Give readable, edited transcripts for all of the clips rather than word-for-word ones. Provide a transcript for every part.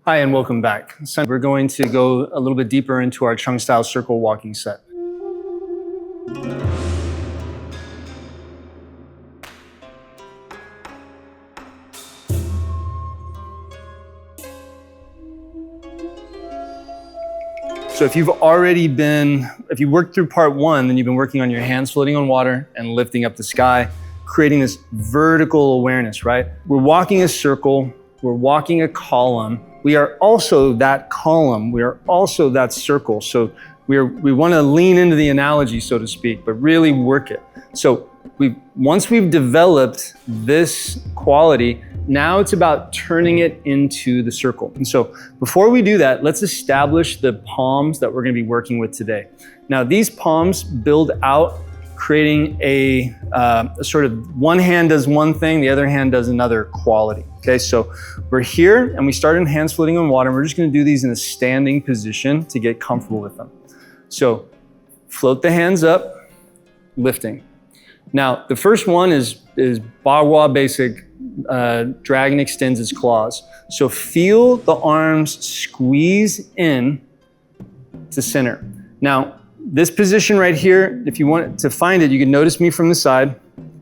Hi, and welcome back. So we're going to go a little bit deeper into our Cheng style circle walking set. So if you worked through part one, then you've been working on your hands floating on water and lifting up the sky, creating this vertical awareness, right? We're walking a circle, we're walking a column. We are also that column, we are also that circle. So we want to lean into the analogy, so to speak, but really work it. So once we've developed this quality, now it's about turning it into the circle. And so before we do that, let's establish the palms that we're going to be working with today. Now these palms build out, creating a sort of one hand does one thing, the other hand does another quality. Okay, so we're here and we start in hands floating on water. And we're just going to do these in a standing position to get comfortable with them. So float the hands up, lifting. Now the first one is Bagua basic. Dragon extends its claws. So feel the arms squeeze in to center. Now, this position right here, if you want to find it, you can notice me from the side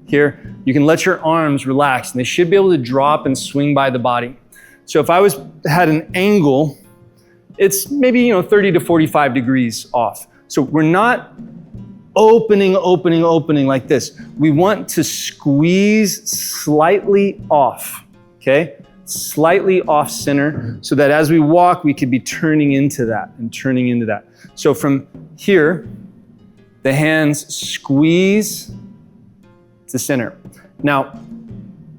here. You can let your arms relax and they should be able to drop and swing by the body. So if I had an angle, it's maybe 30 to 45 degrees off. So we're not opening like this. We want to squeeze slightly off, okay? Slightly off center so that as we walk, we could be turning into that and turning into that. So from here, the hands squeeze to center. Now,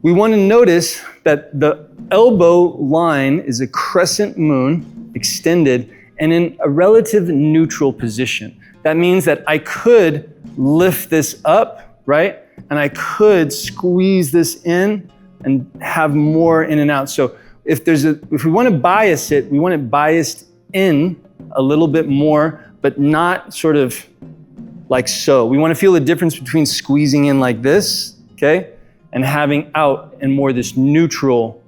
we want to notice that the elbow line is a crescent moon extended and in a relative neutral position. That means that I could lift this up, right? And I could squeeze this in and have more in and out. So if we want to bias it, we want it biased in a little bit more, but not sort of like so. We want to feel the difference between squeezing in like this, okay? And having out in more this neutral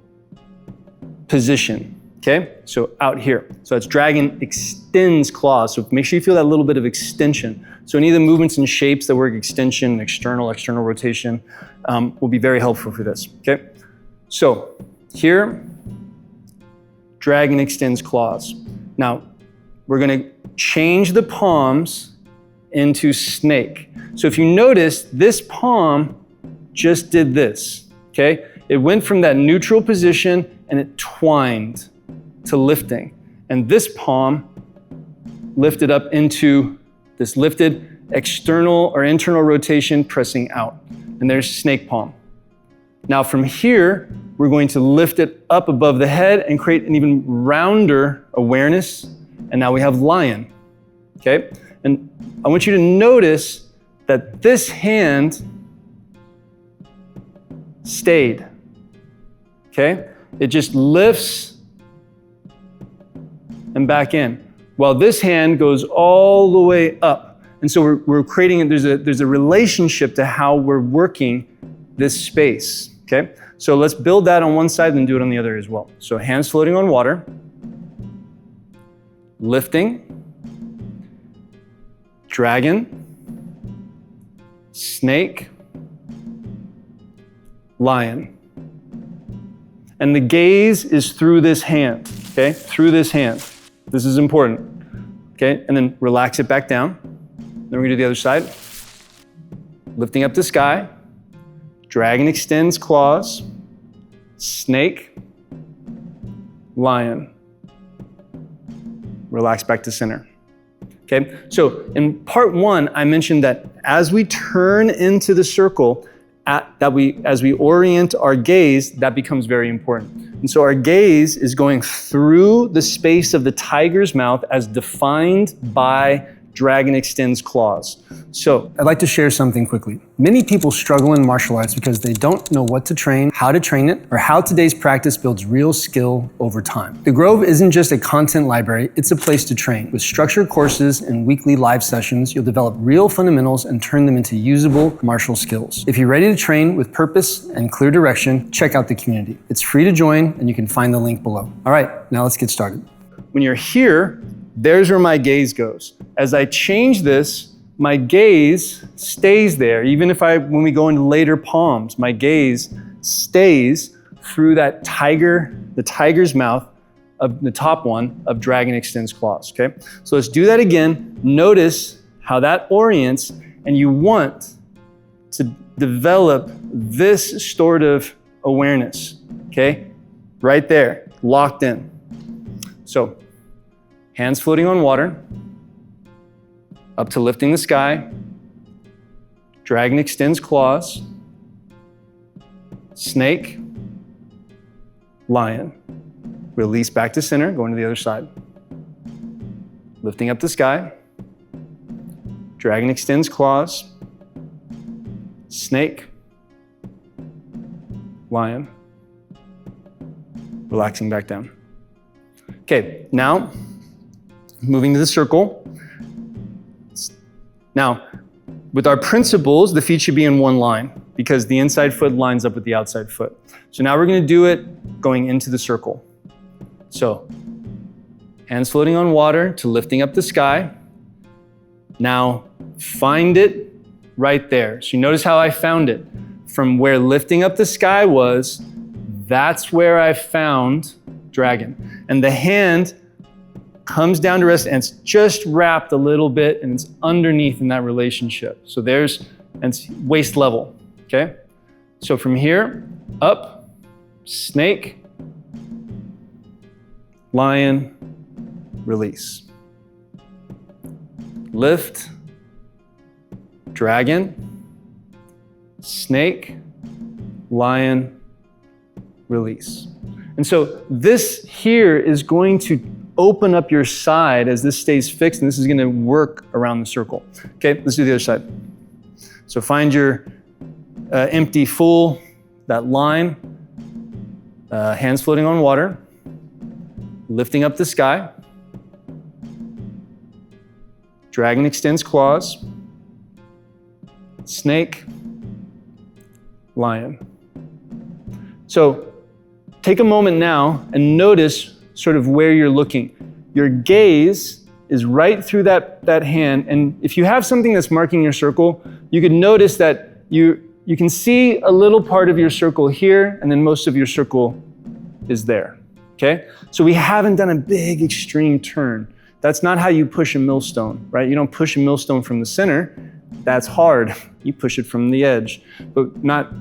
position. Okay, so out here. So that's dragon extends claws. So make sure you feel that little bit of extension. So any of the movements and shapes that work extension, external rotation will be very helpful for this. Okay, so here, dragon extends claws. Now, we're going to change the palms into snake. So if you notice, this palm just did this. Okay, it went from that neutral position and it twined to lifting. And this palm lifted up into this lifted external or internal rotation, pressing out. And there's snake palm. Now from here, we're going to lift it up above the head and create an even rounder awareness. And now we have lion, okay? And I want you to notice that this hand stayed, okay? It just lifts and back in, while this hand goes all the way up. And so we're creating, there's a relationship to how we're working this space, okay? So let's build that on one side and do it on the other as well. So hands floating on water, lifting, dragon, snake, lion. And the gaze is through this hand, okay? Through this hand. This is important, okay? And then relax it back down. Then we're gonna do the other side. Lifting up the sky, dragon extends claws, snake, lion. Relax back to center, okay? So in part one, I mentioned that as we turn into the circle, as we orient our gaze, that becomes very important. And so our gaze is going through the space of the tiger's mouth as defined by dragon extends claws. So I'd like to share something quickly. Many people struggle in martial arts because they don't know what to train, how to train it, or how today's practice builds real skill over time. The Grove isn't just a content library, it's a place to train. With structured courses and weekly live sessions, you'll develop real fundamentals and turn them into usable martial skills. If you're ready to train with purpose and clear direction, check out the community. It's free to join and you can find the link below. All right, now let's get started. When you're here, there's where my gaze goes. As I change this, my gaze stays there. Even if when we go into later palms, my gaze stays through that the tiger's mouth of the top one of dragon extends claws, okay? So let's do that again. Notice how that orients, and you want to develop this sort of awareness, okay? Right there, locked in. So, hands floating on water, up to lifting the sky, dragon extends claws, snake, lion, release back to center, going to the other side, lifting up the sky, dragon extends claws, snake, lion, relaxing back down. Okay, now, moving to the circle. Now, with our principles, the feet should be in one line because the inside foot lines up with the outside foot. So now we're going to do it going into the circle. So, hands floating on water to lifting up the sky. Now, find it right there. So you notice how I found it. From where lifting up the sky was, that's where I found dragon. And the hand comes down to rest and it's just wrapped a little bit and it's underneath in that relationship. So and it's waist level, okay? So from here, up, snake, lion, release. Lift, dragon, snake, lion, release. And so this here is going to open up your side as this stays fixed, and this is going to work around the circle. Okay, let's do the other side. So find your empty, full, that line, hands floating on water, lifting up the sky, dragon extends claws, snake, lion. So take a moment now and notice sort of where you're looking. Your gaze is right through that hand, and if you have something that's marking your circle, you can notice that you can see a little part of your circle here, and then most of your circle is there, okay? So we haven't done a big extreme turn. That's not how you push a millstone, right? You don't push a millstone from the center. That's hard. You push it from the edge, but not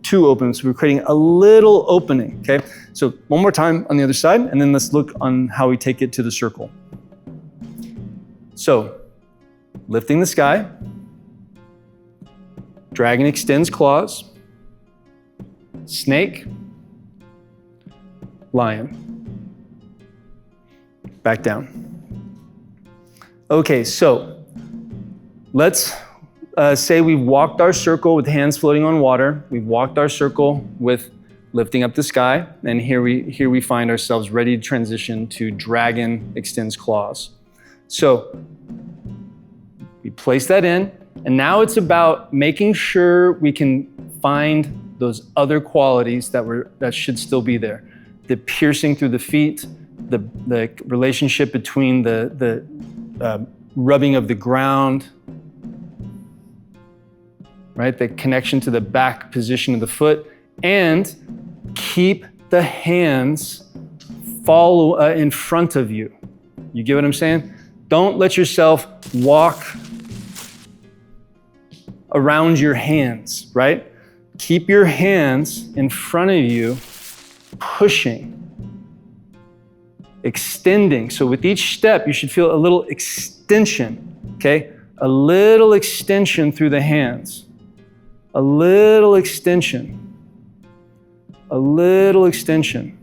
too open, so we're creating a little opening, okay? So one more time on the other side, and then let's look on how we take it to the circle. So, lifting the sky, dragon extends claws, snake, lion, back down. Okay, so let's say we've walked our circle with hands floating on water. We've walked our circle with lifting up the sky. And here we find ourselves ready to transition to dragon extends claws. So we place that in. And now it's about making sure we can find those other qualities that should still be there. The piercing through the feet, the relationship between the rubbing of the ground, right? The connection to the back position of the foot, and keep the hands in front of you. You get what I'm saying? Don't let yourself walk around your hands, right? Keep your hands in front of you, pushing, extending. So with each step, you should feel a little extension, okay? A little extension through the hands. A little extension. A little extension.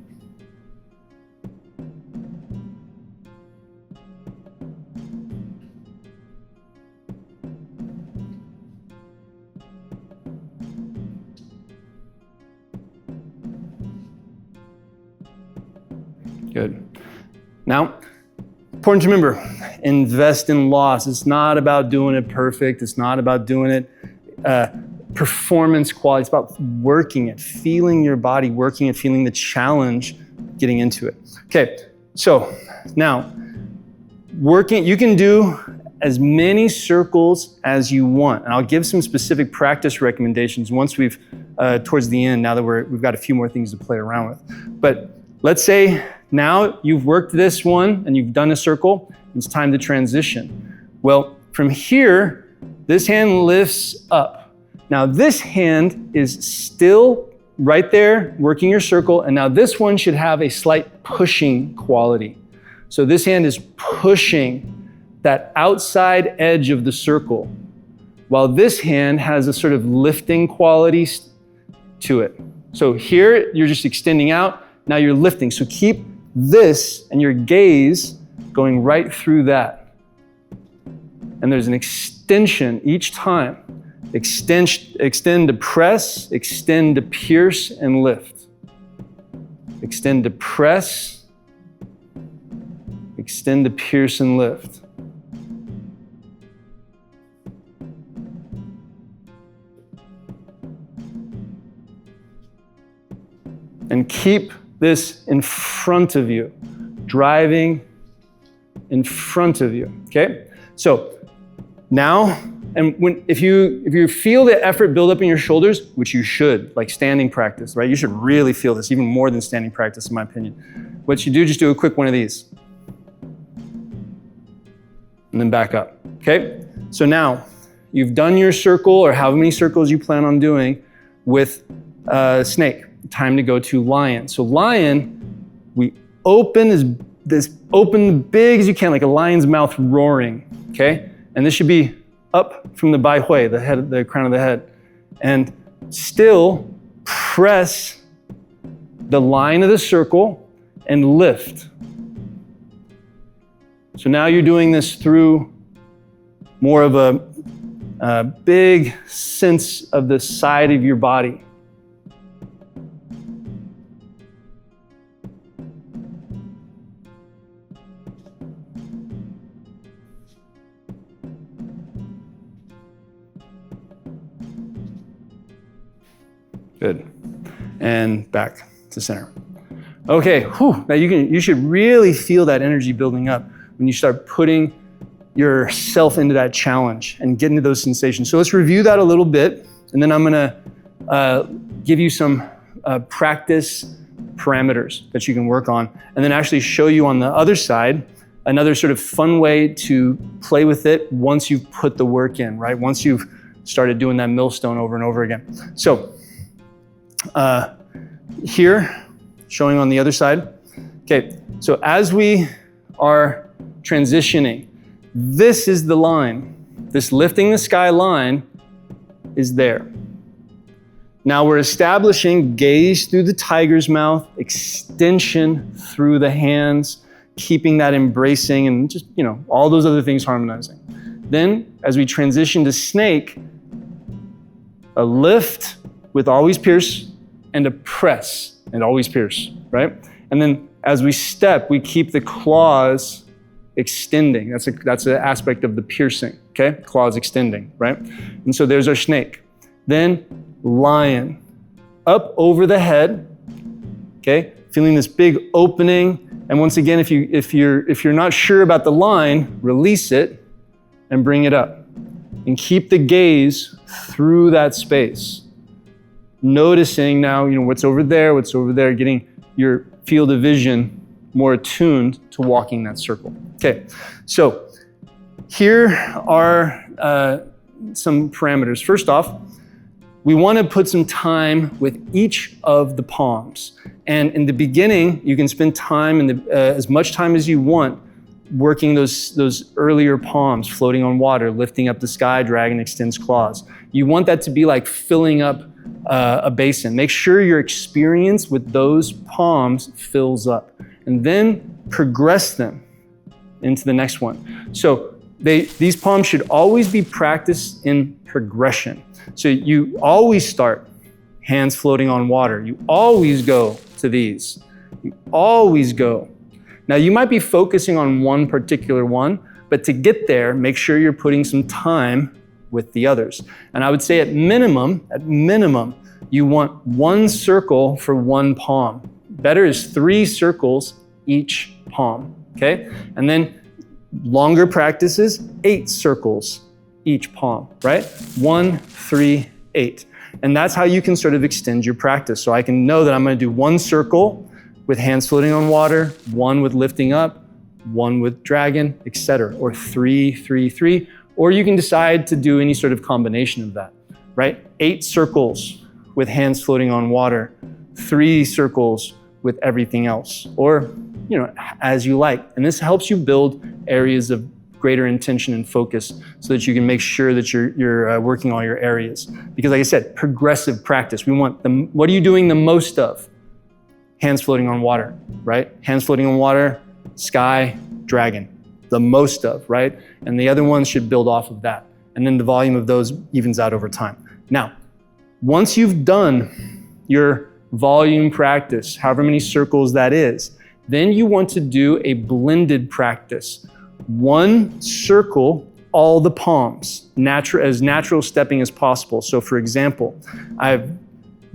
Good. Now, important to remember, invest in loss. It's not about doing it perfect. It's not about doing it performance quality. It's about working it, feeling your body, working it, feeling the challenge, getting into it. Okay, so now, you can do as many circles as you want. And I'll give some specific practice recommendations once we've, towards the end, now that we've got a few more things to play around with. But let's say now you've worked this one and you've done a circle, it's time to transition. Well, from here, this hand lifts up. Now this hand is still right there, working your circle, and now this one should have a slight pushing quality. So this hand is pushing that outside edge of the circle, while this hand has a sort of lifting quality to it. So here, you're just extending out, now you're lifting. So keep this and your gaze going right through that. And there's an extension each time. Extend to press, extend to pierce and lift. Extend to press, extend to pierce and lift. And keep this in front of you, driving in front of you, okay? So now, and if you feel the effort build up in your shoulders, which you should, like standing practice, right? You should really feel this, even more than standing practice, in my opinion. What you do, just do a quick one of these. And then back up, okay? So now, you've done your circle, or however many circles you plan on doing, with snake. Time to go to lion. So lion, we open big as you can, like a lion's mouth roaring, okay? And this should be up from the bai hui, the crown of the head. And still press the line of the circle and lift. So now you're doing this through more of a big sense of the side of your body. Good. And back to center. Okay, whew. Now you should really feel that energy building up when you start putting yourself into that challenge and get into those sensations. So let's review that a little bit, and then I'm gonna give you some practice parameters that you can work on, and then actually show you on the other side another sort of fun way to play with it once you've put the work in, right? Once you've started doing that millstone over and over again. So here, showing on the other side. Okay, so as we are transitioning, this is the line. This lifting the sky line is there. Now we're establishing gaze through the tiger's mouth, extension through the hands, keeping that embracing, and just, all those other things harmonizing. Then, as we transition to snake, a lift with always pierce, and a press and always pierce, right? And then as we step, we keep the claws extending. That's an aspect of the piercing, okay? Claws extending, right? And so there's our snake. Then lion, up over the head, okay? Feeling this big opening. And once again, if you're not sure about the line, release it and bring it up. And keep the gaze through that space. Noticing now, what's over there, getting your field of vision more attuned to walking that circle. Okay, so here are some parameters. First off, we want to put some time with each of the palms. And in the beginning, you can spend time, as much time as you want, working those earlier palms, floating on water, lifting up the sky, dragon extends claws. You want that to be like filling up a basin. Make sure your experience with those palms fills up, and then progress them into the next one. So these palms should always be practiced in progression. So you always start hands floating on water. You always go to these. You always go Now you might be focusing on one particular one, but to get there, make sure you're putting some time with the others. And I would say at minimum, you want 1 circle for 1 palm. Better is 3 circles each palm, okay? And then longer practices, 8 circles each palm, right? 1, 3, 8. And that's how you can sort of extend your practice. So I can know that I'm gonna do 1 circle with hands floating on water, 1 with lifting up, 1 with dragon, etc. Or 3, 3, 3. Or you can decide to do any sort of combination of that, right? 8 circles with hands floating on water, 3 circles with everything else, or as you like. And this helps you build areas of greater intention and focus so that you can make sure that you're working all your areas. Because like I said, progressive practice. We want what are you doing the most of? Hands floating on water, right? Hands floating on water, sky, dragon, the most of, right? And the other ones should build off of that. And then the volume of those evens out over time. Now, once you've done your volume practice, however many circles that is, then you want to do a blended practice. 1 circle, all the palms, as natural stepping as possible. So for example, I've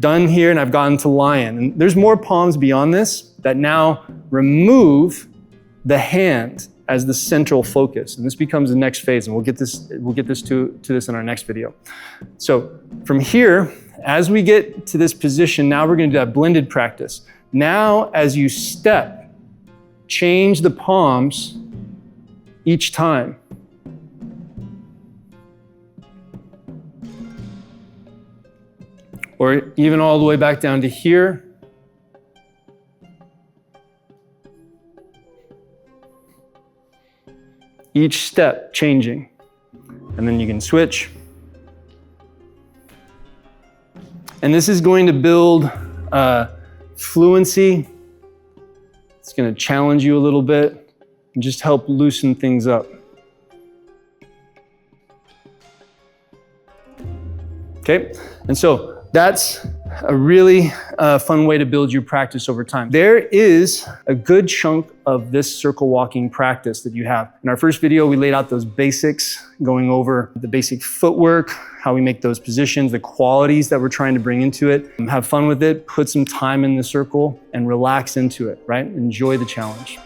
done here and I've gotten to lion. And there's more palms beyond this that now remove the hand as the central focus. And this becomes the next phase, and we'll get to this in our next video. So from here, as we get to this position, now we're gonna do that blended practice. Now, as you step, change the palms each time. Or even all the way back down to here. Each step changing. And then you can switch. And this is going to build fluency. It's going to challenge you a little bit and just help loosen things up. Okay, and so that's a really fun way to build your practice over time. There is a good chunk of this circle walking practice that you have. In our first video, we laid out those basics, going over the basic footwork, how we make those positions, the qualities that we're trying to bring into it. Have fun with it, put some time in the circle, and relax into it, right? Enjoy the challenge.